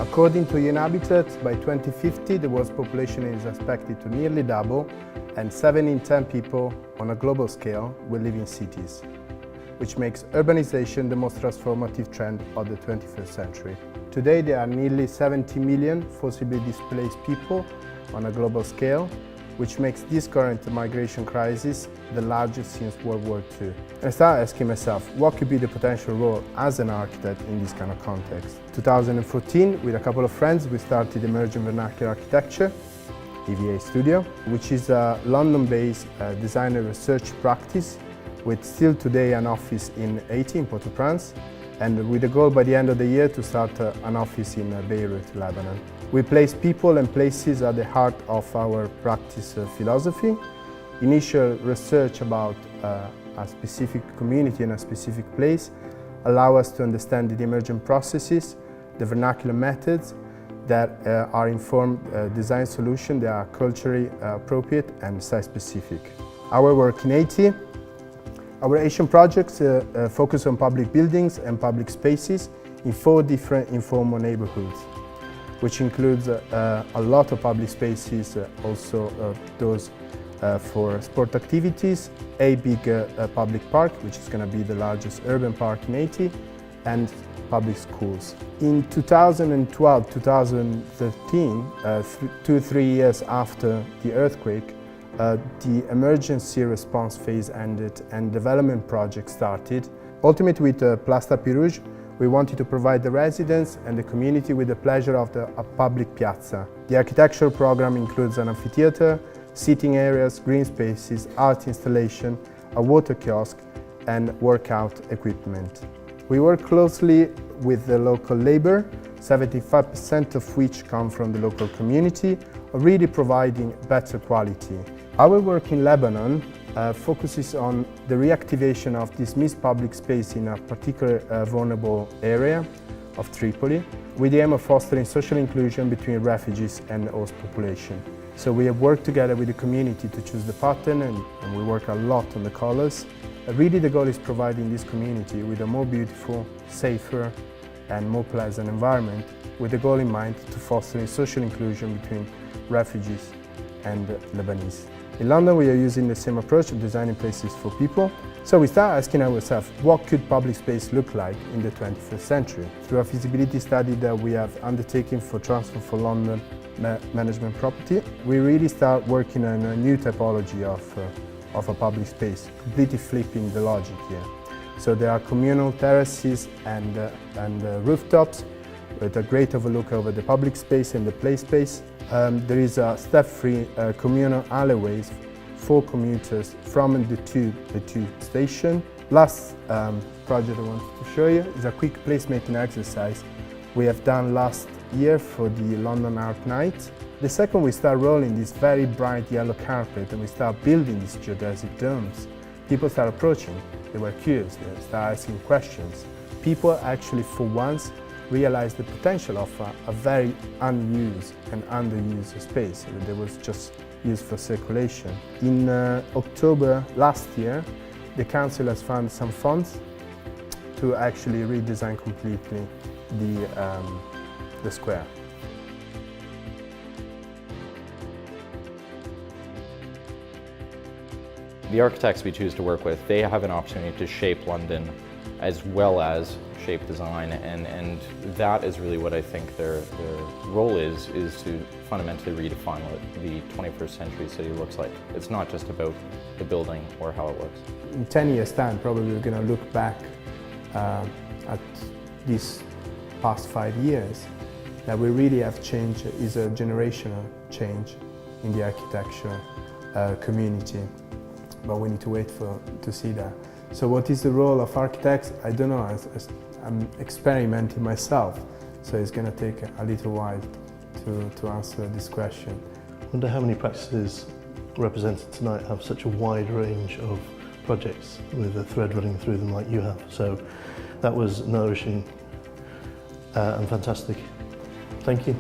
According to Habitat, by 2050 the world's population is expected to nearly double, and 7 in 10 people on a global scale will live in cities, which makes urbanization the most transformative trend of the 21st century. Today there are nearly 70 million forcibly displaced people on a global scale, which makes this current migration crisis the largest since World War II. And I started asking myself, what could be the potential role as an architect in this kind of context? 2014, with a couple of friends, we started Emerging Vernacular Architecture, EVA Studio, which is a London-based design and research practice with still today an office in Haiti, in Port-au-Prince, and with the goal by the end of the year to start an office in Beirut, Lebanon. We place people and places at the heart of our practice philosophy. Initial research about a specific community and a specific place allow us to understand the emergent processes, the vernacular methods that are informed design solutions that are culturally appropriate and site-specific. Our work in Haiti. Our Asian projects focus on public buildings and public spaces in 4 different informal neighborhoods, which includes a lot of public spaces, also those for sport activities, a big public park, which is going to be the largest urban park in Haiti, and public schools. In 2012-2013, 2-3 years after the earthquake, the emergency response phase ended and development project started. Ultimately, with Place Tapis Rouge, we wanted to provide the residents and the community with the pleasure of a public piazza. The architectural program includes an amphitheater, seating areas, green spaces, art installation, a water kiosk, and workout equipment. We work closely with the local labor, 75% of which come from the local community, really providing better quality. Our work in Lebanon focuses on the reactivation of dismissed public space in a particular vulnerable area of Tripoli, with the aim of fostering social inclusion between refugees and host population. So we have worked together with the community to choose the pattern, and we work a lot on the colors. Really the goal is providing this community with a more beautiful, safer and more pleasant environment, with the goal in mind to foster social inclusion between refugees and Lebanese. In London we are using the same approach of designing places for people. So we start asking ourselves, what could public space look like in the 21st century? Through a feasibility study that we have undertaken for Transfer for London Management Property, we really start working on a new typology of a public space, completely flipping the logic here. So there are communal terraces and rooftops with a great overlook over the public space and the play space. There is a step-free communal alleyways for commuters from the tube station. Last project I wanted to show you is a quick placemaking exercise we have done last year for the London Art Night. The second, we start rolling this very bright yellow carpet and we start building these geodesic domes. People start approaching, they were curious, they start asking questions. People actually, for once, realized the potential of a very unused and underused space that was just used for circulation. In October last year, the council has found some funds to actually redesign completely the square. The architects we choose to work with, they have an opportunity to shape London as well as shape design, and that is really what I think their role is to fundamentally redefine what the 21st century city looks like. It's not just about the building or how it looks. In 10 years' time, probably we're going to look back at these past 5 years, that we really have changed is a generational change in the architecture community, but we need to wait to see that. So what is the role of architects? I don't know. I'm experimenting myself, so it's going to take a little while to answer this question. I wonder how many practices represented tonight have such a wide range of projects with a thread running through them like you have. So that was nourishing and fantastic. Thank you.